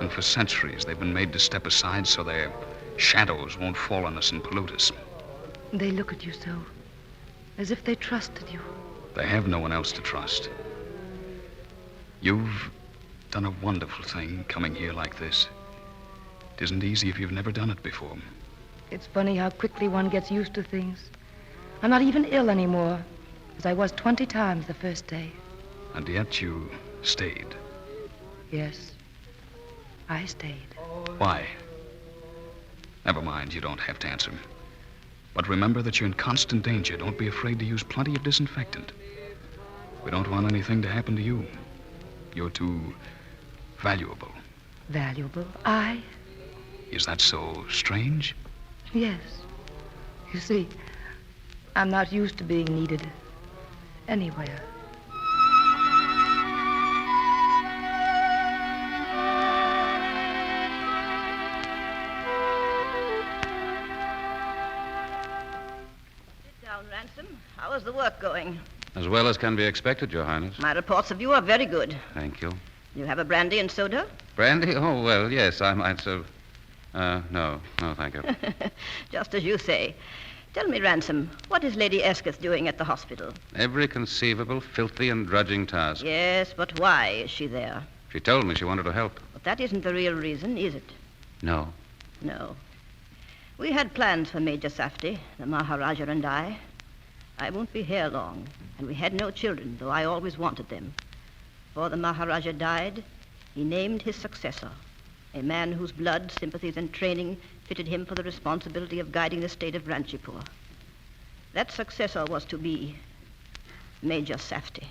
And for centuries, they've been made to step aside so their shadows won't fall on us and pollute us. They look at you so, as if they trusted you. They have no one else to trust. You've done a wonderful thing coming here like this. It isn't easy if you've never done it before. It's funny how quickly one gets used to things. I'm not even ill anymore, as I was 20 times the first day. And yet you stayed. Yes, I stayed. Why? Never mind, you don't have to answer. But remember that you're in constant danger. Don't be afraid to use plenty of disinfectant. We don't want anything to happen to you. You're too valuable. Valuable? I? Is that so strange? Yes. You see, I'm not used to being needed anywhere. Ransom, how is the work going? As well as can be expected, Your Highness. My reports of you are very good. Thank you. You have a brandy and soda? Brandy? Oh, well, yes, I might serve. No, thank you. Just as you say. Tell me, Ransom, what is Lady Esketh doing at the hospital? Every conceivable filthy and drudging task. Yes, but why is she there? She told me she wanted to help. But that isn't the real reason, is it? No. No. We had plans for Major Safti, the Maharaja and I. I won't be here long, and we had no children, though I always wanted them. Before the Maharaja died, he named his successor, a man whose blood, sympathies, and training fitted him for the responsibility of guiding the state of Ranchipur. That successor was to be Major Safti.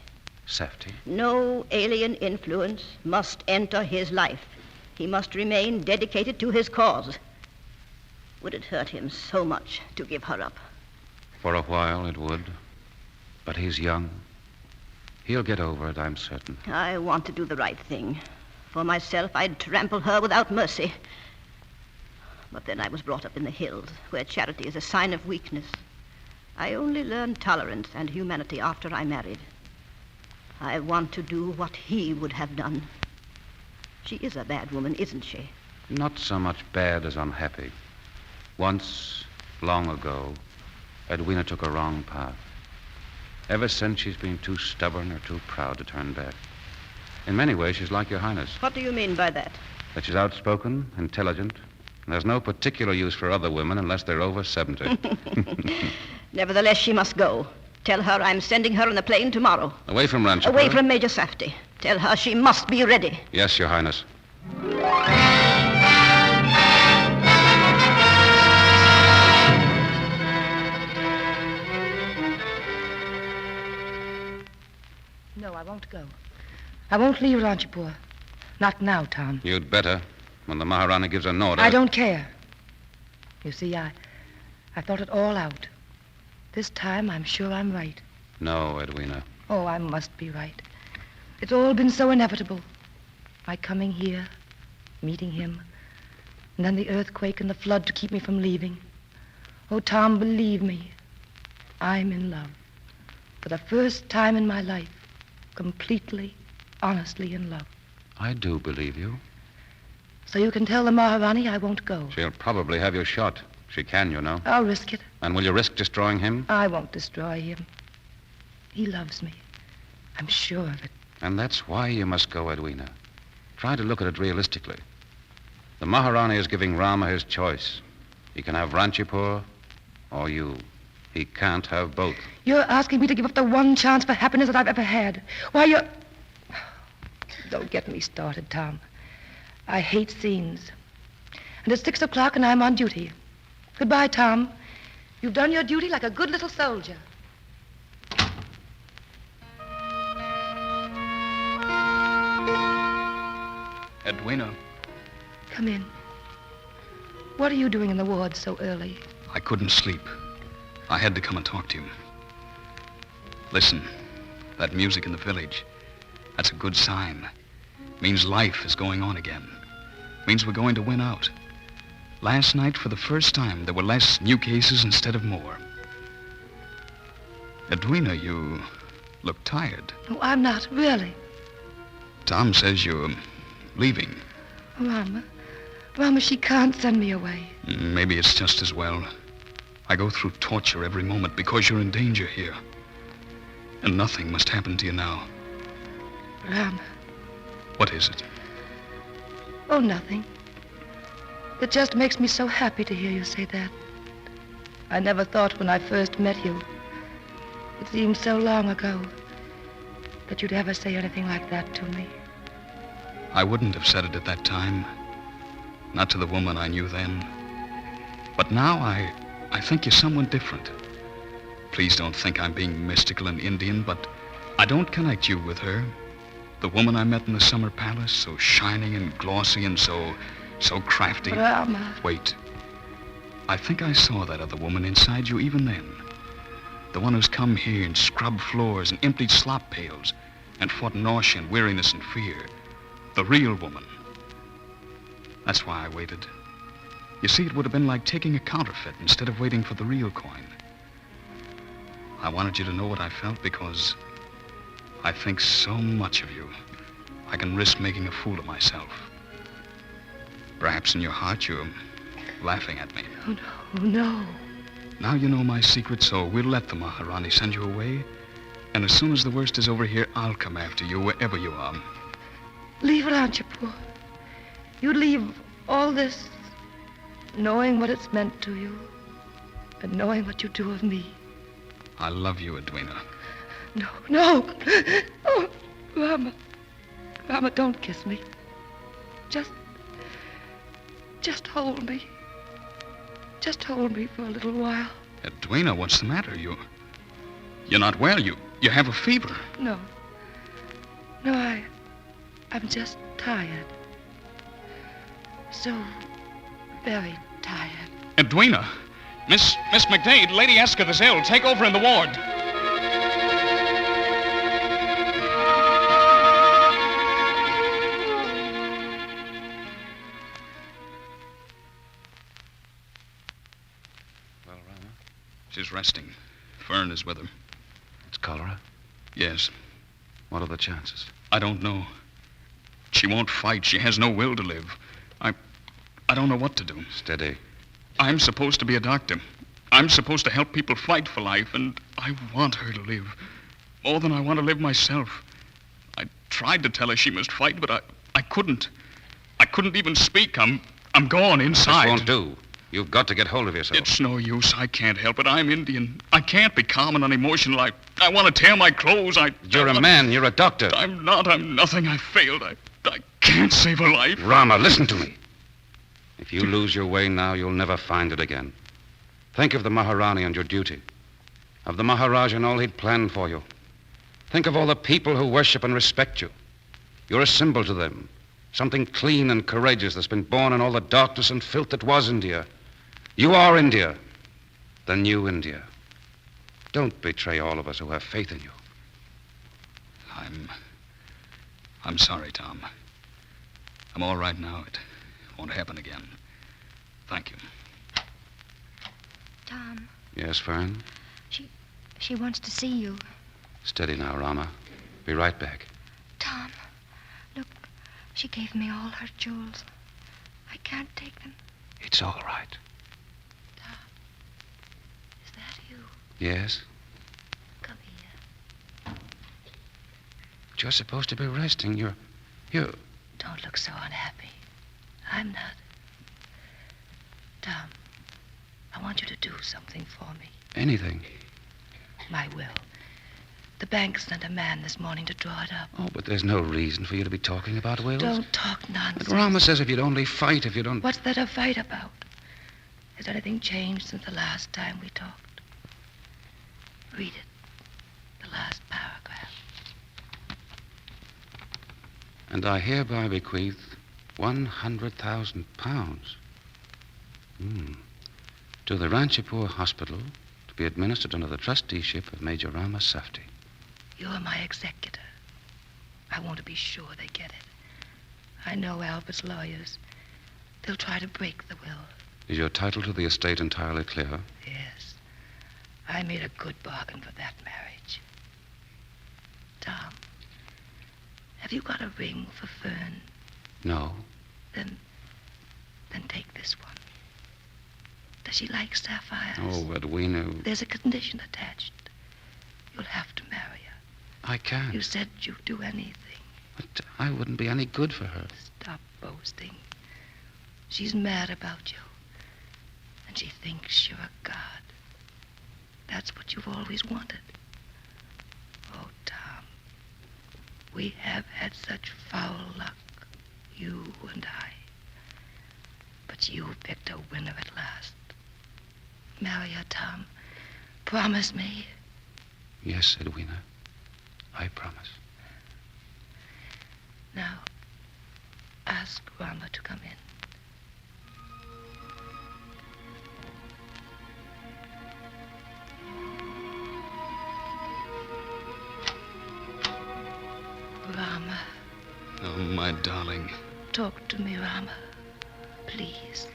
Safti? No alien influence must enter his life. He must remain dedicated to his cause. Would it hurt him so much to give her up? For a while, it would. But he's young. He'll get over it, I'm certain. I want to do the right thing. For myself, I'd trample her without mercy. But then I was brought up in the hills, where charity is a sign of weakness. I only learned tolerance and humanity after I married. I want to do what he would have done. She is a bad woman, isn't she? Not so much bad as unhappy. Once, long ago, Edwina took a wrong path. Ever since, she's been too stubborn or too proud to turn back. In many ways, she's like Your Highness. What do you mean by that? That she's outspoken, intelligent, and there's no particular use for other women unless they're over 70. Nevertheless, she must go. Tell her I'm sending her on the plane tomorrow. Away from Ranchipur? Away from Major Safti. Tell her she must be ready. Yes, Your Highness. No, I won't go. I won't leave Ranchipur. Not now, Tom. You'd better, when the Maharani gives an order. I don't care. You see, I thought it all out. This time, I'm sure I'm right. No, Edwina. Oh, I must be right. It's all been so inevitable. My coming here, meeting him, and then the earthquake and the flood to keep me from leaving. Oh, Tom, believe me, I'm in love. For the first time in my life, completely, honestly in love. I do believe you. So you can tell the Maharani I won't go. She'll probably have you shot. She can, you know. I'll risk it. And will you risk destroying him? I won't destroy him. He loves me. I'm sure of it. And that's why you must go, Edwina. Try to look at it realistically. The Maharani is giving Rama his choice. He can have Ranchipur or you. He can't have both. You're asking me to give up the one chance for happiness that I've ever had. Why, you're... Don't get me started, Tom. I hate scenes. And it's 6 o'clock and I'm on duty. Goodbye, Tom. You've done your duty like a good little soldier. Edwina. Come in. What are you doing in the ward so early? I couldn't sleep. I had to come and talk to you. Listen, that music in the village, that's a good sign. Means life is going on again. Means we're going to win out. Last night, for the first time, there were less new cases instead of more. Edwina, you look tired. Oh, I'm not, really. Tom says you're leaving. Rama, she can't send me away. Maybe it's just as well. I go through torture every moment because you're in danger here. And nothing must happen to you now. Rama. What is it? Oh, nothing. It just makes me so happy to hear you say that. I never thought when I first met you, it seemed so long ago, that you'd ever say anything like that to me. I wouldn't have said it at that time. Not to the woman I knew then. But now I think you're someone different. Please don't think I'm being mystical and Indian, but I don't connect you with her. The woman I met in the summer palace, so shining and glossy and so crafty. Rama. Wait. I think I saw that other woman inside you even then. The one who's come here and scrubbed floors and emptied slop pails and fought nausea and weariness and fear. The real woman. That's why I waited. You see, it would have been like taking a counterfeit instead of waiting for the real coin. I wanted you to know what I felt because I think so much of you. I can risk making a fool of myself. Perhaps in your heart you're laughing at me. Oh, no, no. Now you know my secret, so we'll let the Maharani send you away. And as soon as the worst is over here, I'll come after you wherever you are. Leave Ranchipur. You leave all this, knowing what it's meant to you, and knowing what you do of me. I love you, Edwina. No. Oh, Rama, don't kiss me. Just hold me. Just hold me for a little while. Edwina, what's the matter? You're not well. You have a fever. No, I'm just tired. So very tired. Edwina. Miss McDade, Lady Esketh is ill. Take over in the ward. Well, Rama? She's resting. Fern is with her. It's cholera? Yes. What are the chances? I don't know. She won't fight. She has no will to live. I don't know what to do. Steady. I'm supposed to be a doctor. I'm supposed to help people fight for life, and I want her to live. More than I want to live myself. I tried to tell her she must fight, but I couldn't. I couldn't even speak. I'm gone inside. This won't do. You've got to get hold of yourself. It's no use. I can't help it. I'm Indian. I can't be calm and unemotional. I want to tear my clothes. You're a man. You're a doctor. I'm not. I'm nothing. I failed. I can't save her life. Rama, listen to me. If you lose your way now, you'll never find it again. Think of the Maharani and your duty. Of the Maharaj and all he'd planned for you. Think of all the people who worship and respect you. You're a symbol to them. Something clean and courageous that's been born in all the darkness and filth that was India. You are India. The new India. Don't betray all of us who have faith in you. I'm sorry, Tom. I'm all right now. It won't happen again. Thank you. Tom. Yes, Fern? She wants to see you. Steady now, Rama. Be right back. Tom, look, she gave me all her jewels. I can't take them. It's all right. Tom, is that you? Yes? Come here. You're supposed to be resting. You're... Don't look so unhappy. I'm not. Tom, I want you to do something for me. Anything. My will. The bank sent a man this morning to draw it up. Oh, but there's no reason for you to be talking about wills. Don't talk nonsense. But Rama says if you'd only fight, if you don't... What's there to fight about? Has anything changed since the last time we talked? Read it. The last paragraph. And I hereby bequeath 100,000 pounds. To the Ranchipur Hospital to be administered under the trusteeship of Major Rama Safti. You're my executor. I want to be sure they get it. I know Albert's lawyers. They'll try to break the will. Is your title to the estate entirely clear? Yes. I made a good bargain for that marriage. Tom, have you got a ring for Fern? No. Then take this one. Does she like sapphires? Oh, Edwina. There's a condition attached. You'll have to marry her. I can't. You said you'd do anything. But I wouldn't be any good for her. Stop boasting. She's mad about you. And she thinks you're a god. That's what you've always wanted. Oh, Tom. We have had such foul luck, you and I. But you picked a winner at last. Marry her, Tom. Promise me. Yes, Edwina. I promise. Now, ask Rama to come in. Rama. Oh, my darling. Talk to me, Rama. Please.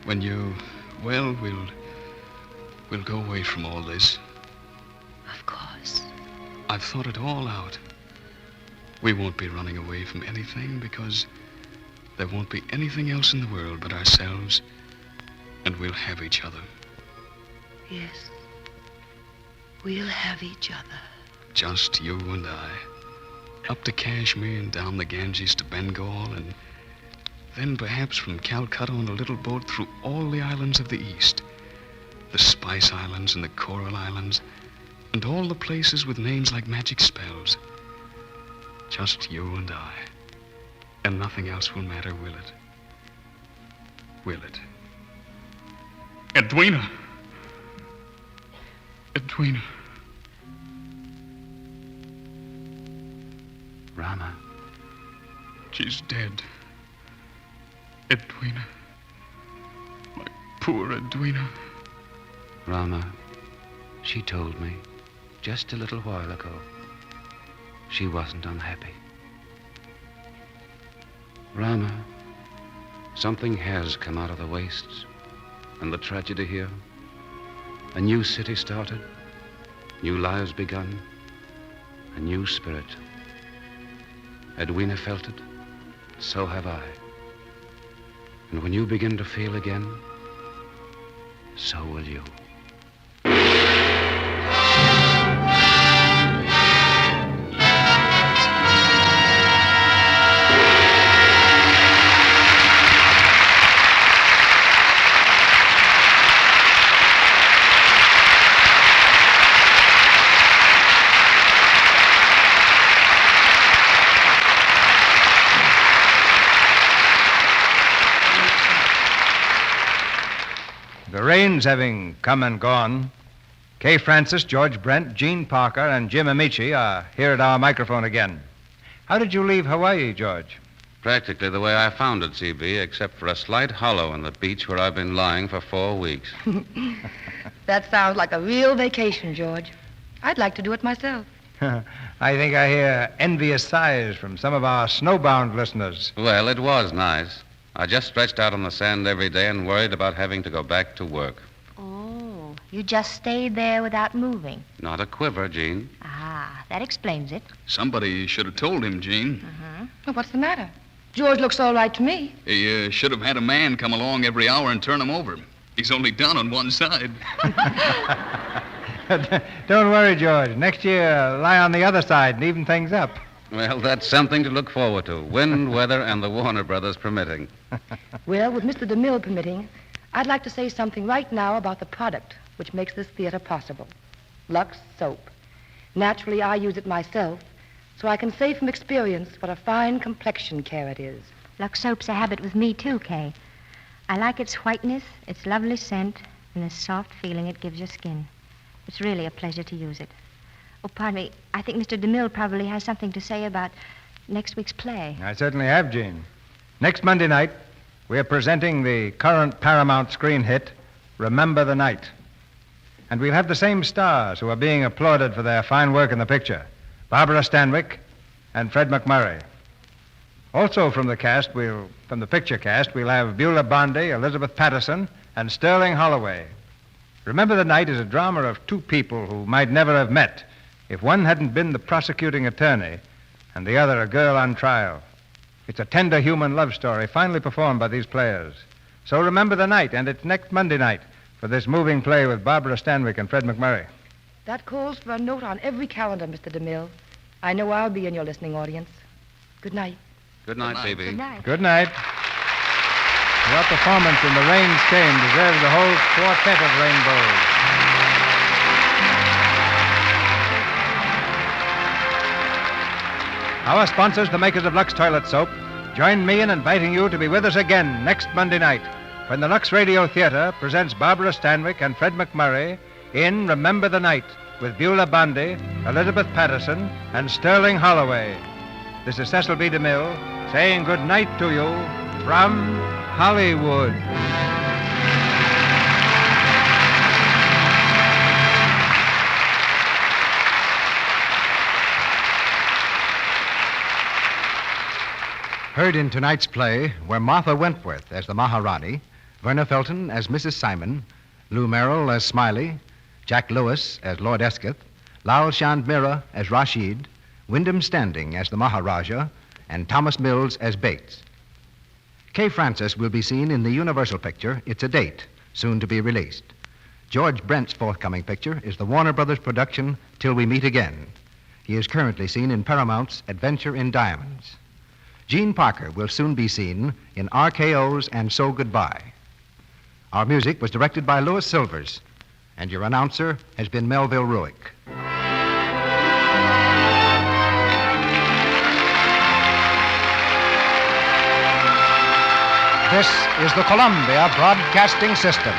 When you... Well, we'll go away from all this. Of course. I've thought it all out. We won't be running away from anything because there won't be anything else in the world but ourselves, and we'll have each other. Yes. We'll have each other. Just you and I. Up to Kashmir and down the Ganges to Bengal, and then perhaps from Calcutta on a little boat through all the islands of the East. The Spice Islands and the Coral Islands, and all the places with names like magic spells. Just you and I. And nothing else will matter, will it? Will it? Edwina! Edwina. Rama. She's dead. Edwina. Poor Edwina. Rama, she told me just a little while ago she wasn't unhappy. Rama, something has come out of the wastes and the tragedy here. A new city started, new lives begun, a new spirit. Edwina felt it, so have I. And when you begin to feel again, so will you. The rains having come and gone, Kay Francis, George Brent, Gene Parker, and Jim Amici are here at our microphone again. How did you leave Hawaii, George? Practically the way I found it, CB, except for a slight hollow in the beach where I've been lying for 4 weeks. That sounds like a real vacation, George. I'd like to do it myself. I think I hear envious sighs from some of our snowbound listeners. Well, it was nice. I just stretched out on the sand every day and worried about having to go back to work. Oh, you just stayed there without moving. Not a quiver, Jean. Ah, that explains it. Somebody should have told him, Gene. Well, what's the matter? George looks all right to me. He should have had a man come along every hour and turn him over. He's only down on one side. Don't worry, George. Next year, lie on the other side and even things up. Well, that's something to look forward to. Wind, weather, and the Warner Brothers permitting. Well, with Mr. DeMille permitting, I'd like to say something right now about the product which makes this theater possible. Lux soap. Naturally, I use it myself, so I can say from experience what a fine complexion care it is. Lux soap's a habit with me, too, Kay. I like its whiteness, its lovely scent, and the soft feeling it gives your skin. It's really a pleasure to use it. Oh, pardon me. I think Mr. DeMille probably has something to say about next week's play. I certainly have, Gene. Next Monday night, we are presenting the current Paramount screen hit, Remember the Night. And we'll have the same stars who are being applauded for their fine work in the picture, Barbara Stanwyck and Fred McMurray. Also from the picture cast, we'll have Beulah Bondi, Elizabeth Patterson, and Sterling Holloway. Remember the Night is a drama of two people who might never have met if one hadn't been the prosecuting attorney and the other a girl on trial. It's a tender human love story finely performed by these players. So remember the night, and it's next Monday night for this moving play with Barbara Stanwyck and Fred McMurray. That calls for a note on every calendar, Mr. DeMille. I know I'll be in your listening audience. Good night. Good night, Phoebe. Good night. Good night. Your performance in The Rains Came deserves the whole quartet of rainbows. Our sponsors, the makers of Lux Toilet Soap, join me in inviting you to be with us again next Monday night when the Lux Radio Theatre presents Barbara Stanwyck and Fred McMurray in Remember the Night with Beulah Bondi, Elizabeth Patterson, and Sterling Holloway. This is Cecil B. DeMille saying good night to you from Hollywood. Heard in tonight's play were Martha Wentworth as the Maharani, Verna Felton as Mrs. Simon, Lou Merrill as Smiley, Jack Lewis as Lord Esketh, Lal Chand Mira as Rashid, Wyndham Standing as the Maharaja, and Thomas Mills as Bates. Kay Francis will be seen in the Universal picture, It's a Date, soon to be released. George Brent's forthcoming picture is the Warner Brothers production, Till We Meet Again. He is currently seen in Paramount's Adventure in Diamonds. Gene Parker will soon be seen in RKO's And So Goodbye. Our music was directed by Louis Silvers, and your announcer has been Melville Ruick. This is the Columbia Broadcasting System.